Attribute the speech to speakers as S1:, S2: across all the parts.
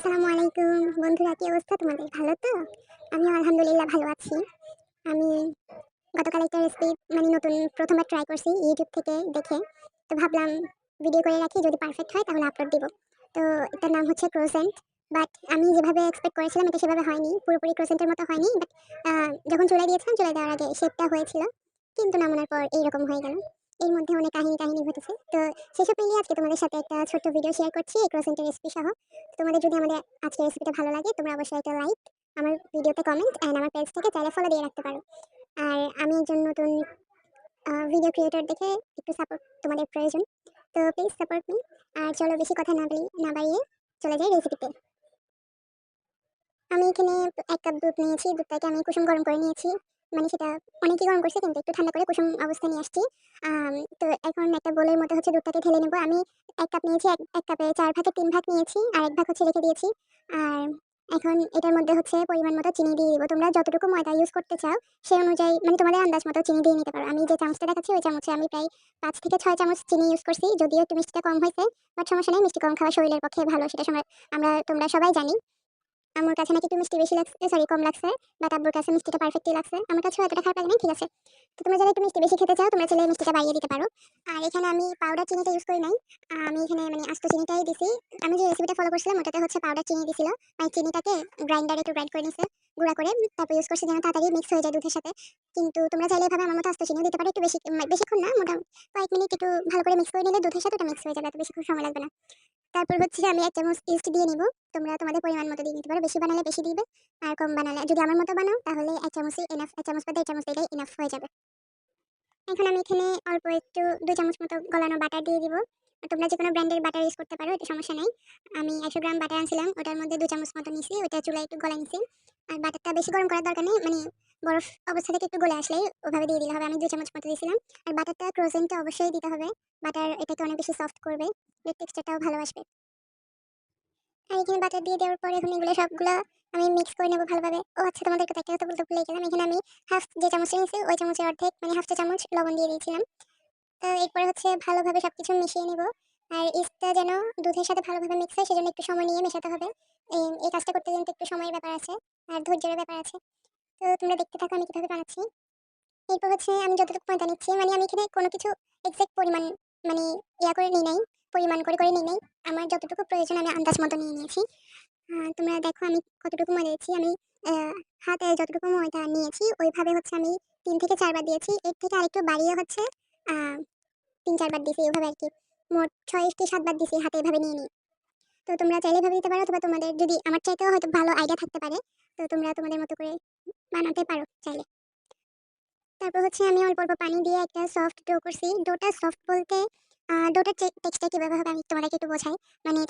S1: আসসালামু আলাইকুম বন্ধুরা, কি অবস্থা তোমাদের? ভালো তো? আমিও আলহামদুলিল্লাহ ভালো আছি। আমি গতকাল একটা রেসিপি নতুন প্রথমবার ট্রাই করছি ইউটিউব থেকে দেখে। তো ভাবলাম ভিডিও করে রাখি, যদি পারফেক্ট হয় তাহলে আপলোড দিব। তো এটার নাম হচ্ছে ক্রোসেন্ট। বাট আমি যেভাবে এক্সপেক্ট করেছিলাম এটা সেভাবে হয়নি। পুরোপুরি ক্রোসেন্টের মতো হয়নি। বাট যখন চুলায় দিয়েছিলাম, চুলায় দেওয়ার আগে শেপটা হয়েছিল। কিন্তু নামানোর পর এইরকম হয়ে গেল। এর মধ্যে অনেক কাহিনী ঘটেছে। তো সেসব মিলিয়ে আজকে তোমাদের সাথে একটা ছোট্ট ভিডিও শেয়ার করছি এই ক্রোসেন্টের রেসিপি সহ। তোমাদের যদি আমাদের আজকের রেসিপিটা ভালো লাগে, তোমরা অবশ্যই একটা লাইক, আমার ভিডিওতে কমেন্ট অ্যান্ড আমার পেজটাকে চাইলে ফলো দিয়ে রাখতে পারো। আর আমি একজন নতুন ভিডিও ক্রিয়েটর দেখে একটু সাপোর্ট তোমাদের প্রয়োজন। তো প্লিজ সাপোর্ট মি। আর চলো বেশি কথা না বাড়িয়ে চলে যাই রেসিপিতে। আমি এখানে ১ কাপ দুধ নিয়েছি। দুধটাকে আমি কুসুম গরম করে নিয়েছি। সেটা অনেকই গরম করছি, কিন্তু একটু ঠান্ডা করে কুসুম অবস্থায় নিয়ে আসছি। তো এখন একটা বোলের মধ্যে হচ্ছে দুধটাকে ঢেলে নেব। আমি ১ কাপ নিয়েছি, ১ কাপে ৪ ভাগের ৩ ভাগ নিয়েছি। আর ১ ভাগ হচ্ছে রেখে দিয়েছি। আর এখন এটার মধ্যে হচ্ছে পরিমাণ মতো চিনি দিয়ে দিব। তোমরা যতটুকু ময়দা ইউজ করতে চাও সেই অনুযায়ী তোমাদের আন্দাজ মতো চিনি দিয়ে নিতে পারো। আমি যে চামচটা দেখাচ্ছি ওই চামচে আমি প্রায় ৫ থেকে ৬ চামচ চিনি ইউজ করছি। যদিও একটু মিষ্টিটা কম হয়েছে, বাট সমস্যা নেই। মিষ্টি কম খাওয়া শরীরের পক্ষে ভালো, সেটা তোমরা সবাই জানি। আমার কাছে নাকি একটু মিষ্টি বেশি লাগছে, সরি কম লাগছে। বাট আব্বুর কাছে মিষ্টিটা পারফেক্টলি লাগছে। আমার কাছেও এতটা খারাপ লাগে নাই, ঠিক আছে। তো তোমরা যারা একটু মিষ্টি বেশি খেতে চাও, তোমরা চাইলে মিষ্টিটা বাড়িয়ে দিতে পারো। আর এখানে আমি পাউডার চিনিটা ইউজ করি নাই। আমি এখানে আস্ত চিনিটাই দিছি। আমি যে রেসিপিটা ফলো করছিলাম ওটাতে হচ্ছে পাউডার চিনি দিছিল। চিনিটাকে গ্রাইন্ডারে একটু গ্রাইন্ড করে নিছে, গুঁড়া করে তারপর ইউজ করছি যেন তাড়াতাড়ি মিক্স হয়ে যায় দুধের সাথে। কিন্তু তোমরা চাইলে এভাবে আমার মতো আস্ত চিনিও দিতে পারো। একটু বেশিক্ষণ না, মোটামুটি কয়েক মিনিট একটু ভালো করে মিক্স করে নিলে দুধের সাথে ওটা মিক্স হয়ে যাবে, এত বেশিক্ষণ সময় লাগবে না। তারপর হচ্ছে আমি ১ চামচ ইস্ট দিয়ে নিব। তোমরা তোমাদের পরিমাণ মতো দিয়ে নিতে পারো। বেশি বানালে বেশি দিবে, আর কম বানালে, যদি আমার মতো বানাও তাহলে ১ চামচই এনাফ। ১ চামচ বা ১.৫ চামচ দিলেই এনাফ হয়ে যাবে। এখন আমি এখানে অল্প একটু ২ চামচ মতো গলানো বাটার দিয়ে দিব। তোমরা যেকোনো ব্র্যান্ডের বাটার ইউজ করতে পারো, এটা সমস্যা নাই। আমি ১০০ গ্রাম বাটার আনছিলাম, ওটার মধ্যে ২ চামচ মতো নিছি। ওটা চুলায় একটু গলায় নিছি। আর বাটারটা বেশি গরম করার দরকার নেই, বরফ অবস্থা থেকে একটু গলে আসলেই ওভাবে দিয়ে দিলে হবে। আমি ২ চামচ মতো দিয়েছিলাম। আর বাটারটা ক্রোসেন্টে অবশ্যই দিতে হবে। বাটার এটাকে অনেক বেশি সফট করবে, এর টেক্সচারটাও ভালো আসবে। আর এখানে বাটার দিয়ে দেওয়ার পরে এখন এগুলো সবগুলো আমি মিক্স করে নেব ভালোভাবে। ও আচ্ছা, তোমাদেরকে তো একটা কথা বলতে ভুলে গেলাম। এখানে আমি হাফ যে চামচটা নিয়েছি ওই চামচের অর্ধেক, হাফ চা চামচ লবণ দিয়ে দিয়েছিলাম। তো এরপরে হচ্ছে ভালোভাবে সবকিছু মিশিয়ে নেব। আর ইস্টটা যেন দুধের সাথে ভালোভাবে মিক্স হয় সেজন্য একটু সময় নিয়ে মেশাতে হবে। এই কাজটা করতে কিন্তু একটু সময়ের ব্যাপার আছে আর ধৈর্যের ব্যাপার আছে। তো তোমরা দেখতে থাকো আমি কিভাবে বানাচ্ছি। এরপর হচ্ছে আমি যতটুকু ময়দা নিচ্ছি, আমি এখানে কোনো কিছু এক্সাক্ট পরিমাণ মানে করে নিই নাই, পরিমাণ করে নিই নাই। আমার যতটুকু প্রয়োজন আমি আন্দাজ মতো নিয়ে নিয়েছি। তোমরা দেখো আমি কতটুকু ময়দা দিয়েছি। আমি আ হাতে যতটুকু ময়দা নিয়েছি ওইভাবে হচ্ছে আমি ৩ থেকে ৪ বার দিয়েছি। এর থেকে আরেকটু বাড়িয়ে হচ্ছে আ ৩-৪ বার দিছি, ওভাবে আরকি। মোট ৬ কি ৭ বার দিছি হাতে, এভাবে নিয়ে। তো তোমরা চাইলে এভাবে দিতে পারো, অথবা তোমাদের যদি আমার চাইতেও হয়তো ভালো আইডিয়া থাকতে পারে, তো তোমরা তোমাদের মতো করে বানাতে পারো চাইলে। তারপর হচ্ছে আমি অল্প পানি দিয়ে একটা সফট ডো করছি। ডোটা সফট বলতে ডোটার টেক্সচার কিভাবে হবে আমি তোমাদেরকে একটু বোঝাই।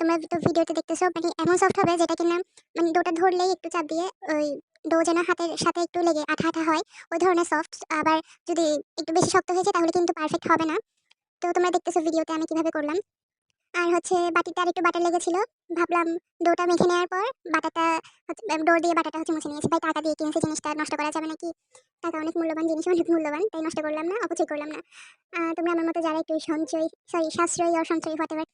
S1: তোমরা তো ভিডিওতে দেখতেছো, এমন সফট হবে যেটা কিনা ডোটা ধরলেই একটু চাপ দিয়ে ওই ডো যেন হাতের সাথে একটু লেগে আঠা হয়, ওই ধরনের সফট। আবার যদি একটু বেশি শক্ত হয়ে যায় তাহলে কিন্তু পারফেক্ট হবে না। তো তোমরা দেখতেছো ভিডিওতে আমি কিভাবে করলাম। আর হচ্ছে বাটিতে আরেকটু বাটার লেগেছিল। ভাবলাম ডোটা মেখে নেওয়ার পর বাটারটা হচ্ছে ডো দিয়ে বাটারটা হচ্ছে মুছে নিয়েছি। ভাই টাকা দিয়ে কিনেছি, জিনিসটা নষ্ট করা যাবে নাকি? টাকা অনেক মূল্যবান জিনিস, অনেক মূল্যবান। তাই নষ্ট করলাম না, অপচয় করলাম না। তোমরা আমার মতো যারা একটু সাশ্রয়ী আর সঞ্চয়ী হোয়াটএভার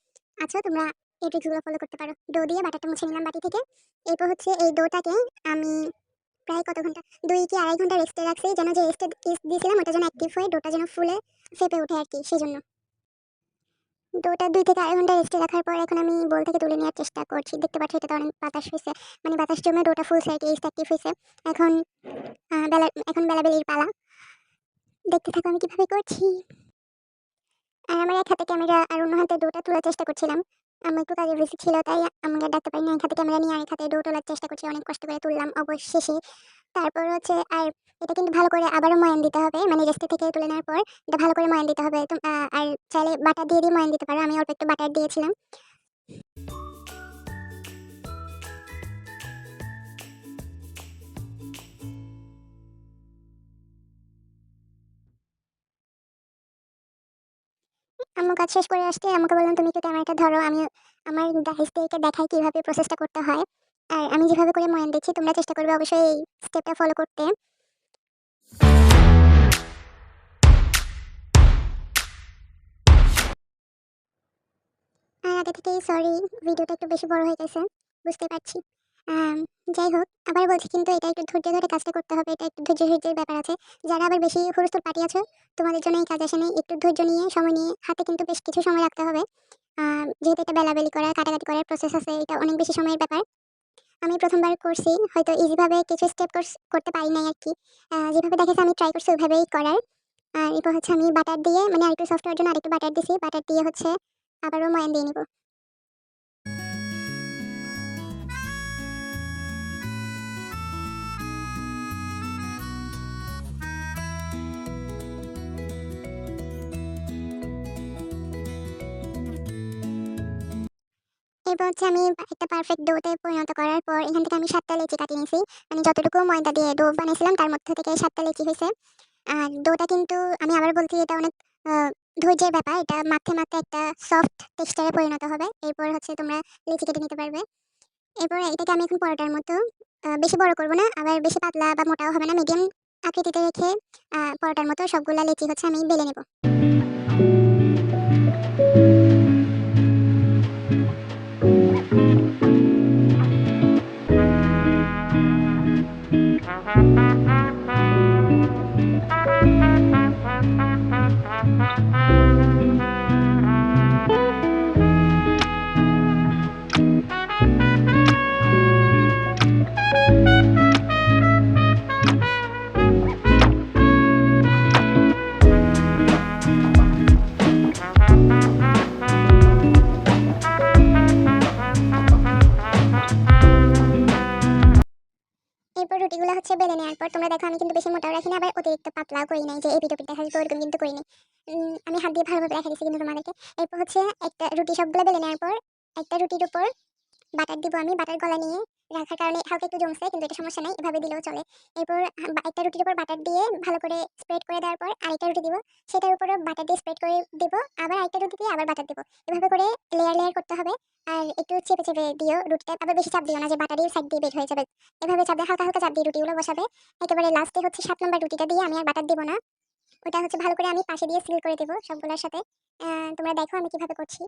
S1: আছো, তোমরা এই ট্রিক্সগুলো ফলো করতে পারো। ডো দিয়ে বাটারটা মুছে নিলাম বাটি থেকে। এরপর হচ্ছে এই ডোটাকে আমি প্রায় কত ঘন্টা, ২ কি ২.৫ ঘন্টা রেস্টে রাখছি, যেন যে ইস্ট দিয়েছিলাম ওটা যেন অ্যাক্টিভ হয়ে ডোটা যেন ফুলে ফেঁপে ওঠে আরকি, সেজন্য। তো ওটা ২ থেকে ২.৫ ঘন্টা রেস্টে রাখার পর এখন আমি বোল থেকে তুলে নেওয়ার চেষ্টা করছি। দেখতে পাচ্ছ এটাতে অনেক বাতাস হইছে। বাতাস জমে ডোটা ফুলছে আরকি, ইস্ট অ্যাক্টিভ হইছে। এখন বেলাবেলির পালা। দেখতে থাকো আমি কিভাবে করছি। আর আমার এক হাতে ক্যামেরা আর অন্য হাতে ডোটা তোলার চেষ্টা করছিলাম। আমার একটু কাজের বেশি ছিল তাই আমাকে ডাকতে পারিনি। এক হাতে ক্যামেরা নিয়ে আরেক হাতে ডো তোলার চেষ্টা করছি। অনেক কষ্ট করে তুললাম অবশেষে। তারপর হচ্ছে আর এটা কিন্তু ভালো করে আবারও ময়ান দিতে হবে। রেস্টে থেকে তুলে নেওয়ার পর এটা ভালো করে ময়ান দিতে হবে। আর চাইলে বাটার দিয়ে ময়ান দিতে পারো। আমি অল্প একটু বাটার দিয়েছিলাম। আম্মু কাজ শেষ করে আসতে আমাকে বললাম, "তুমি একটু ক্যামেরাটা ধরো। আমি আমার ডাইস দিয়ে একে দেখাই কিভাবে প্রসেসটা করতে হয়।" আর আমি যেভাবে করে ময়ান দিচ্ছি তোমরা চেষ্টা করবে অবশ্যই এই স্টেপটা ফলো করতে। আর আগে থেকেই সরি, ভিডিওটা একটু বেশি বড় হয়ে গেছে। বুঝতে পারছি। আম যাই হোক, আবার বলছি কিন্তু এটা একটু ধৈর্য ধরে কাজটা করতে হবে। এটা একটু ধৈর্যের ব্যাপার আছে। যারা আবার বেশি হুড়স্থুল পার্টি আছো, তোমাদের জন্য এই কাজ আসে নাই। একটু ধৈর্য নিয়ে, সময় নিয়ে, হাতে কিন্তু বেশ কিছু সময় রাখতে হবে। যেহেতু এটা বেলাবেলি করা, কাটাকাটি করার প্রসেস আছে, এটা অনেক বেশি সময়ের ব্যাপার। আমি ১ম বার করছি। হয়তো ইজি ভাবে কিছু স্টেপ করতে পারি নাই আরকি। যেভাবে দেখেছি আমি ট্রাই করছি ওইভাবেই করার। আর এরপর হচ্ছে আমি বাটার দিয়ে মানে আরেকটু সফট হওয়ার জন্য আরেকটু বাটার দিছি। বাটার দিয়ে হচ্ছে আবারও ময়ান দিয়ে নিব। এরপর হচ্ছে আমি একটা পারফেক্ট ডোতে পরিণত করার পর এখান থেকে আমি ৭ টা লেচি কাটিয়ে নিছি। মানে যতটুকু ময়দা দিয়ে ডো বানাইছিলাম তার মধ্য থেকে ৭ টা লেচি হইছে। আর ডোটা কিন্তু আমি আবার বলছি এটা অনেক আ ধৈর্যের ব্যাপার। এটা মাখতে একটা সফট টেক্সচার এ পরিণত হবে। এরপর হচ্ছে তোমরা লেচি কেটে নিতে পারবে। এরপর এটাকে আমি এখন পরোটার মতো বেশি বড় করব না, আবার বেশি পাতলা বা মোটাও হবে না। মিডিয়াম আকৃতিতে রেখে পরোটার মতো সবগুলা লেচি হচ্ছে আমি বেলে নেব। এরপর রুটিগুলা হচ্ছে বেলে নেওয়ার পর তোমরা দেখো আমি কিন্তু বেশি মোটাও রাখিনি, আবার অতিরিক্ত পাতলাও করি নাই যে এপিঠ ওপিঠ দেখা যাবে ওরকম কিন্তু করিনি। আমি হাত দিয়ে ভালোভাবে রেখে দিচ্ছি কিন্তু তোমাদেরকে। এরপর হচ্ছে একটা রুটি সবগুলো বেলে নেওয়ার পর একটা রুটির উপর বাটার দিব আমি। বাটার গলা নিয়ে রাখার কারণে হালকা একটু জমছে, কিন্তু এটা সমস্যা নাই, এভাবে দিলেও চলে। এরপর একটা রুটির উপর বাটার দিয়ে ভালো করে স্প্রেড করে দেওয়ার পর আরেকটা রুটি দিব, সেটার উপরও বাটার দিয়ে স্প্রেড করে দেব, আবার আরেকটা রুটি দিয়ে আবার বাটার দেব। এভাবে করে লেয়ার করতে হবে। আর একটু চেপে চেপে দিও রুটিটা, আবার বেশি চাপ দিও না যে বাটারই সাইড দিয়ে বের হয়ে যাবে। এভাবে চাপ দিয়ে হালকা হালকা চাপ দিয়ে রুটিগুলো বসাবে। একেবারে লাস্টে হচ্ছে ৭ নম্বর রুটিটা দিয়ে আমি আর বাটার দেব না। ওটা হচ্ছে ভালো করে আমি পাশে দিয়ে সিল করে দেব সবগুলোর সাথে। তোমরা দেখো আমি কিভাবে করছি।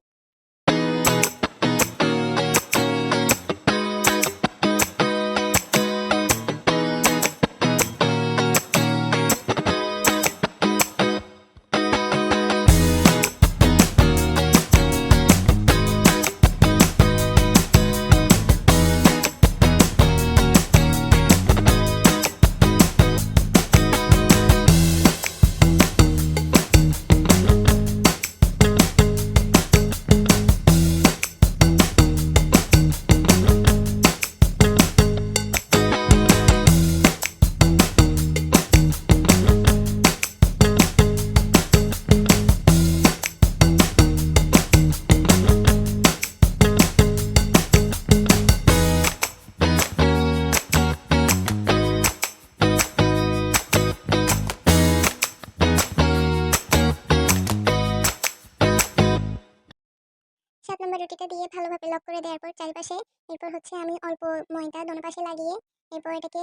S1: ৭ নম্বর রুটিটা দিয়ে ভালোভাবে লক করে দেওয়ার পর চারিপাশে এরপর হচ্ছে আমি অল্প ময়দা দোনো পাশে লাগিয়ে এরপর এটাকে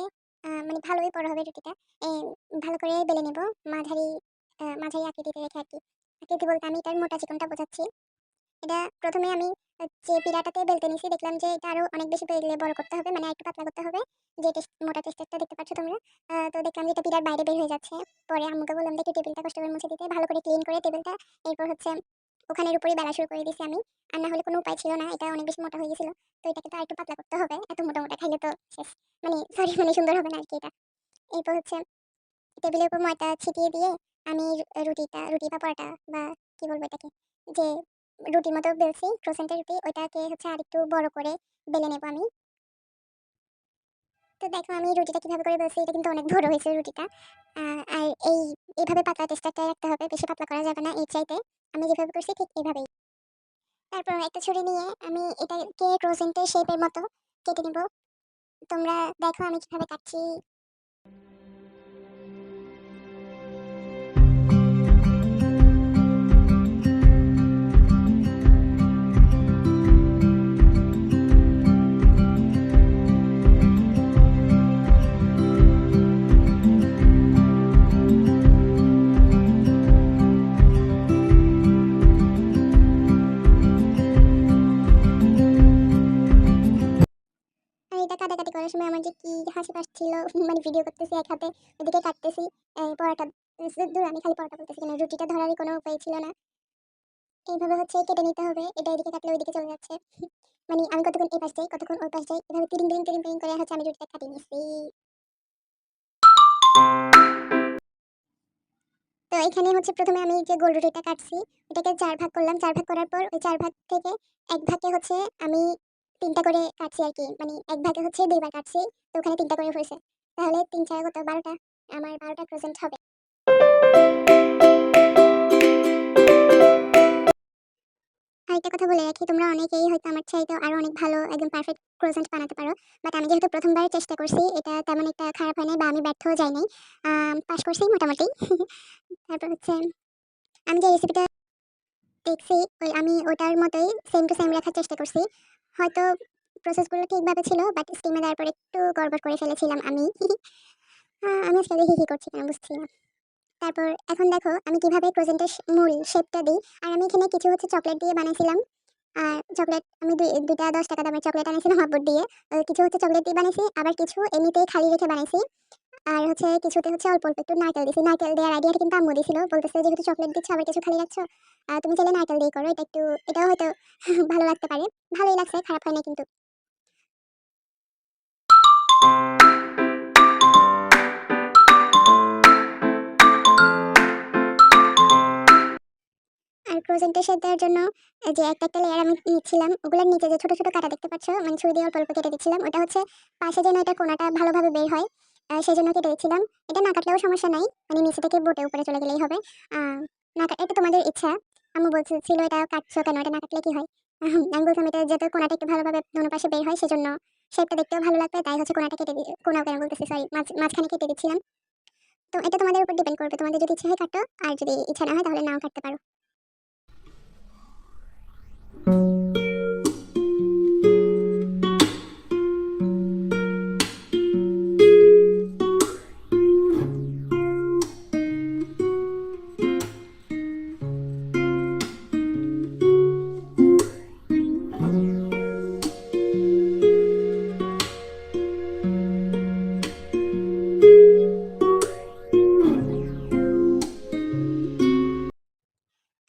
S1: মানে ভালোই বড় হবে রুটিটা। এ ভালো করে বেলে নেব মাঝারি আকৃতিতে রেখে আরকি। আকৃতি বলতে আমি এটার মোটা চিকনটা বোঝাচ্ছি। এটা ১ম এ আমি যে পিড়াটাতে বেলতে নিছি দেখলাম যে এটা আরো অনেক বেশি বেলে বড় করতে হবে। মানে আরেকটু পাতলা করতে হবে। যে মোটা টেক্সচারটা দেখতে পাচ্ছ তোমরা। তো দেখলাম যে এটা পিড়ার বাইরে বের হয়ে যাচ্ছে। পরে আম্মুকে বললাম যে একটু টেবিলটা কষ্ট করে মুছে দিতে। ভালো করে ক্লিন করে টেবিলটা এরপর হচ্ছে ওখানের উপরেই বেলা শুরু করে দিছি আমি। আর না হলে কোনো উপায় ছিল না। এটা অনেক বেশি মোটা হয়ে গেছিল। তো এটাকে তো আরেকটু পাতলা করতে হবে। এত মোটা খাইলে তো শেষ। মানে সরি মানে সুন্দর হবে না আরকি এটা। এরপর হচ্ছে টেবিলের উপর ময়দা ছিটিয়ে দিয়ে আমি রুটি বা পরোটা বা কি বলবো এটাকে, যে রুটির মতো বেলছি ক্রোসেন্টের রুটি, ওইটাকে হচ্ছে আরেকটু বড় করে বেলে নেব আমি। তো দেখো আমি রুটিটা কিভাবে করে বেলছি, এটা কিন্তু অনেক বড় হয়েছে রুটিটা। আর এইভাবে পাতলা টেক্সচারটা রাখতে হবে, বেশি পাতলা করা যাবে না এর চাইতে। আমি যেভাবে করছি ঠিক এভাবেই। তারপর একটা ছুরি নিয়ে আমি এটাকে ক্রোসেন্টের শেপের মতো কেটে নিব। তোমরা দেখো আমি কিভাবে কাটছি। করার সময় আমার যে কি হাসি পাচ্ছিল মানে ভিডিও করতেছি এক হাতে, ওদিকে কাটতেছি পরোটা। দূর, আমি খালি পরোটা বলতেছি কেন, রুটিটা ধরারই কোনো উপায় ছিল না। এইভাবে হচ্ছে কেটে নিতে হবে, এটা এদিকে কাটলে ওইদিকে চলে যাচ্ছে। মানে আমি কতক্ষণ এই পাশ যাই কতক্ষণ ওই পাশ যাই, এভাবে তিরিং তিরিং তিরিং তিরিং করে হচ্ছে আমি রুটিটা কাটিয়ে নিচ্ছি। তো এখানে হচ্ছে প্রথমে আমি যে গোল রুটিটা কাটছি ওটাকে ৪ ভাগ করলাম। ৪ ভাগ করার পর ওই ৪ ভাগ থেকে ১ ভাগে হচ্ছে আমি ৩টা করে কাটছি আরকি। মানে ১ ভাগে হচ্ছে ২ বার কাটছি। তো ওখানে ৩টা করে হইছে। তাহলে ৩ ৪ কত ১২ টা। আমার ১২ টা ক্রোসেন্ট হবে। আরেকটা কথা বলে রাখি, তোমরা অনেকেই হয়তো আমার চাইতেও আরো অনেক ভালো একদম পারফেক্ট ক্রোসেন্ট বানাতে পারো। বাট আমি যেহেতু ১ম বার চেষ্টা করছি, এটা তেমন একটা খারাপ হয় নাই বা আমি ব্যর্থও যাই নাই। পাস করছি মোটামুটি। তারপর হচ্ছে আমি যে রেসিপিটা দেখছি আমি ওটার মতোই সেম টু সেম রাখার চেষ্টা করছি। হয়তো প্রসেসগুলো ঠিকভাবে ছিল বাট স্টিমে দেওয়ার পর একটু গড়বড় করে ফেলেছিলাম আমি। আমি আজকাল হি, হি করছি কেন বুঝছি না। তারপর এখন দেখো আমি কিভাবে ক্রোসেন্টের মূল শেপটা দিই। আর আমি এখানে কিছু হচ্ছে চকলেট দিয়ে বানাইছিলাম। আর চকলেট আমি ২টা ৳১০ দামের চকলেট আনিছিলাম আব্বুর দিয়ে। কিছু হচ্ছে চকলেট দিয়ে বানাইছি, আবার কিছু এমনিতেই খালি রেখে বানাইছি। আর হচ্ছে কিছুতে হচ্ছে অল্প, অল্প একটু নারকেল দিছি। নারকেল দেওয়ার আইডিয়াটা কিন্তু আম্মু দিছিল। বলতেছে যেহেতু চকলেট দিচ্ছ আবার কিছু খালি রাখছো, তুমি চাইলে নারকেল দিয়ে করো। এটাও হয়তো ভালো লাগতে পারে। ভালোই লাগছে, খারাপ হয় নাই কিন্তু। আর ক্রোসেন্টের শেপ দেওয়ার জন্য যে একটা লেয়ার আমি নিচ্ছিলাম, ওগুলোর নিচে যে ছোট, ছোট কাটা দেখতে পাচ্ছ, মানে ছুরি দিয়ে অল্প, অল্প কেটে দিচ্ছিলাম। ওটা হচ্ছে পাশে যেন এটা কোণাটা ভালোভাবে বের হয়, সেজন্য কেটে দিচ্ছিলাম। এটা না কাটলেও সমস্যা নাই। মানে নিচে থেকে বটে উপরে চলে গেলেই হবে। আ না এটা তোমাদের ইচ্ছা। আম্মু বলছিল, "এটা কাটছো কেন? এটা না কাটলে কি হয়?" আমি বলছিলাম, "এটা যাতে কোণাটা একটু ভালোভাবে দোনো পাশে বের হয় সেজন্য। শেপটা দেখতেও ভালো লাগবে তাই হচ্ছে কোণাটা কেটে কোণাও কেন বলতেছি সরি, মাঝখানে কেটে দিচ্ছিলাম।" তো এটা তোমাদের উপর ডিপেন্ড করবে। তোমাদের যদি ইচ্ছা হয় কাটো, আর যদি ইচ্ছা না হয় তাহলে নাও কাটতে পারো।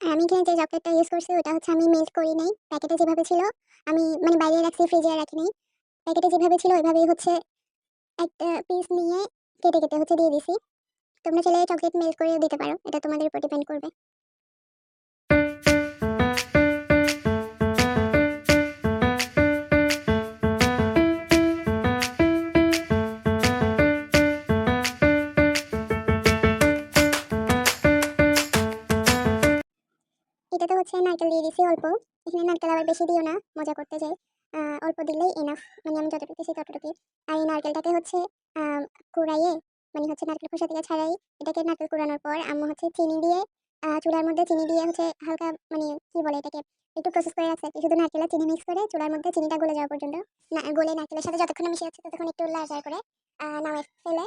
S1: আর আমি এখানে যে চকলেটটা ইউজ করছি ওটা হচ্ছে আমি মেল্ট করি নাই। প্যাকেটে যেভাবে ছিল আমি মানে বাইরে রাখছি, ফ্রিজে রাখি নাই। প্যাকেটে যেভাবে ছিল ওইভাবেই হচ্ছে একটা পিস নিয়ে কেটে, কেটে হচ্ছে দিয়ে দিছি। তোমরা চাইলে চকলেট মেল্ট করেও দিতে পারো। এটা তোমাদের উপর ডিপেন্ড করবে। এটাতে হচ্ছে নারকেল দিয়ে দিছি অল্প। এখানে নারকেল আবার বেশি দিও না, মজা করতে যাই। অল্প দিলেই এনাফ। মানে আমি যতটুকু দিছি ততটুকুই। আর এই নারকেলটাকে হচ্ছে আ কুড়াইয়ে মানে হচ্ছে নারকেল খোসা থেকে ছাড়াই এটাকে নারকেল কুড়ানোর পর আম্মু হচ্ছে চিনি দিয়ে চুলার মধ্যে চিনি দিয়ে হচ্ছে হালকা মানে কি বলে এটাকে একটু প্রসেস করে রাখছে আরকি। শুধু নারকেল আর চিনি মিক্স করে চুলার মধ্যে চিনিটা গলে যাওয়া পর্যন্ত গলে নারকেলের সাথে যতক্ষণ না মিশে যাচ্ছে ততক্ষণ একটু লাড়াচাড়া করে নামিয়ে ফেলে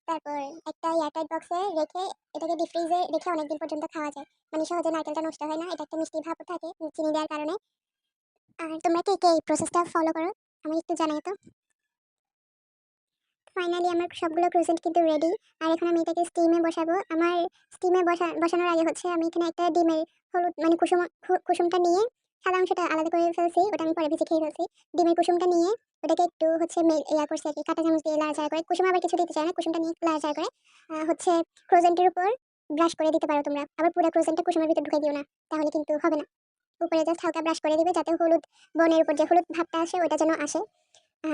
S1: তারপর একটা এয়ারটাইট বক্সে রেখে এটাকে ডিপ ফ্রিজে রেখে অনেকদিন পর্যন্ত খাওয়া যায়। মানে সহজে নারকেলটা নষ্ট হয় না। এটা একটা মিষ্টি ভাবও থাকে চিনি দেওয়ার কারণে। আর তোমরা কে, কে এই প্রসেসটা ফলো করো? আমাকে একটু জানাও তো। ফাইনালি আমার সবগুলো ক্রোসেন্ট কিন্তু রেডি। আর এখন আমি এটাকে স্টিমে বসাবো। আমার স্টিমে বসানোর আগে হচ্ছে আমি এখানে একটা ডিমের হলুদ মানে কুসুমটা নিয়ে সাদা অংশটা আলাদা করে ফেলছি। ওটা আমি পরে ভেজে খেয়ে ফেলছি। ডিমের কুসুমটা নিয়ে ওটাকে একটু হচ্ছে করছি আরকি কাঁটা চামচ দিয়ে লাড়াচাড়া করে। কুসুম আবার কিছু দিতে চায় না। কুসুমটা নিয়ে লাড়াচাড়া করে হচ্ছে ক্রোসেন্টের উপর ব্রাশ করে দিতে পারো তোমরা। আবার পুরা ক্রোসেন্টটা কুসুমের ভিতর ঢুকাই দিও না। তাহলে কিন্তু হবে না। উপরে জাস্ট হালকা ব্রাশ করে দিবে যাতে হলুদ বনের উপর যে হলুদ ভাবটা আসে ওটা যেন আসে। আ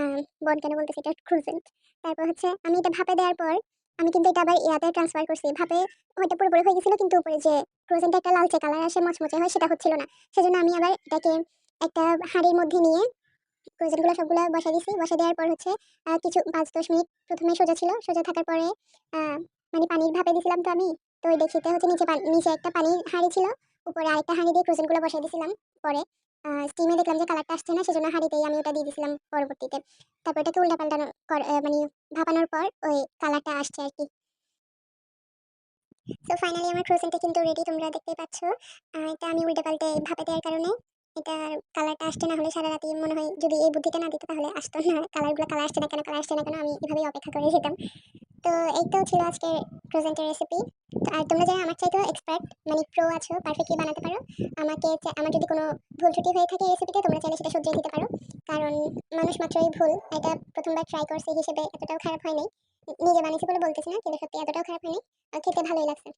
S1: বন কেন বলতেছি, এটা ক্রুসেন্ট। তারপর হচ্ছে আমি এটা ভাপে দেওয়ার পর আমি কিন্তু এটা আবার ইয়াতে ট্রান্সফার করছি। ভাপে হয়তো পুরোপুরি হয়ে গেছিল কিন্তু উপরে যে ক্রুসেন্টটা একটা লালচে কালার আসে মচমচে হয় সেটা হচ্ছিল না। সেজন্য আমি আবার এটাকে একটা হাঁড়ির মধ্যে নিয়ে ক্রুসেন্টগুলো সবগুলা বসায় দিছি। বসায় দেওয়ার পর হচ্ছে কিছু ৫-১০ মিনিট ১ম এ সোজা ছিল। সোজা থাকার পরে আ মানে পানির ভাপে দিছিলাম তো আমি। তো ওই দেখিতে হচ্ছে নিচে একটা পানির হাঁড়ি ছিল। উপরে আরেকটা হাঁড়ি দিয়ে ক্রুসেন্টগুলো বসায় দিছিলাম। পরে স্টিমে দেখলাম যে কালারটা আসছে না সেজন্য হাঁড়িতেই আমি ওটা দিয়ে দিছিলাম পরবর্তীতে। তারপর এটাকে উল্টাপাল্টানো মানে ভাপানোর পর ওই কালারটা আসছে আরকি। সো ফাইনালি আমার ক্রুসেন্টটা কিন্তু রেডি তোমরা দেখতেই পাচ্ছ। এটা আমি উল্টে পাল্টে ভাপে দেওয়ার কারণে এটার কালারটা আসছে না হলে সারা রাতই মনে হয় যদি এই বুদ্ধিটা না দিত তাহলে আসতো না। কালার আসছে না কেন, কালার আসছে না কেন? আমি এভাবেই অপেক্ষা করে যেতাম। তো এই তো ছিল আজকের প্রেজেন্টের রেসিপি। তো আর তোমরা যারা আমার চাইতেও এক্সপার্ট মানে প্রো আছো, পারফেক্টলি বানাতে পারো, আমার যদি কোনো ভুল ত্রুটি হয়ে থাকে এই রেসিপিতে তোমরা চাইলে সেটা শুধরিয়ে দিতে পারো। কারণ মানুষ মাত্রই ভুল। এটা ১ম বার ট্রাই করছি হিসেবে এতটাও খারাপ হয় নাই। নিজে বানিয়েছি বলে বলতেছি না, কিন্তু সত্যি এতটাও খারাপ হয় নাই। খেতে ভালোই লাগছে।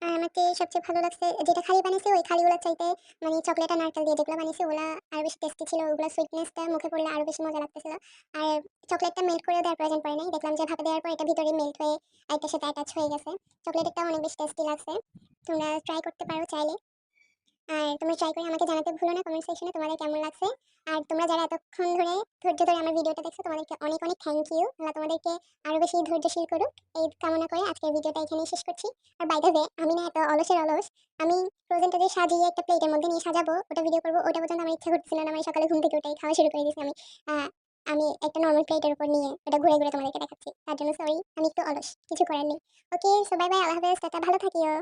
S1: আর আমাকে সবচেয়ে ভালো লাগছে যেটা খালি বানিয়েছি ওই খালিগুলোর চাইতে মানে চকলেট আর নারকেল দিয়ে যেগুলো বানিয়েছি ওগুলা আরো বেশি টেস্টি ছিল। ওগুলা সুইটনেসটা মুখে পড়লে আরো বেশি মজা লাগতেছিল। আর চকলেটটা মেল্ট করে দেওয়ার প্রয়োজন পড়ে নাই। দেখলাম যে ভাপে দেওয়ার পর এটা ভিতরে মেল্ট হয়ে একটার সাথে অ্যাটাচ হয়ে গেছে। চকলেটেরটাও অনেক বেশি টেস্টি লাগছে। তোমরা ট্রাই করতে পারো চাইলে। আর তোমরা ট্রাই করে আমাকে জানাতে ভুলো না কমেন্ট সেকশনে তোমাদের কেমন লাগছে। আর তোমরা যারা এতক্ষণ ধরে ধৈর্য ধরে আমার ভিডিওটা দেখছো তোমাদেরকে অনেক অনেক থ্যাংক ইউ। আল্লাহ তোমাদেরকে আরো বেশি ধৈর্যশীল করুক এই কামনা করে আজকের ভিডিওটা এখানেই শেষ করছি। আর বাই দ্য ওয়ে আমি না এত অলসের অলস। আমি ফ্রোজেনটা যে সাজিয়ে একটা প্লেটের মধ্যে নিয়ে সাজাবো ওটা ভিডিও করবো ওটা পর্যন্ত আমার ইচ্ছা করতেছিল না। আমি সকালে ঘুম থেকে উঠেই খাওয়া শুরু করে দিয়েছি আমি। আহ, আমি একটা নর্মাল প্লেটের উপর নিয়ে ওটা ঘুরে ঘুরে তোমাদেরকে দেখাচ্ছি। তার জন্য সরি, আমি একটু অলস, কিছু করার নেই। ওকে, সো বাই বাই, আল্লাহ হাফেজ, টাটা, ভালো থাকিও।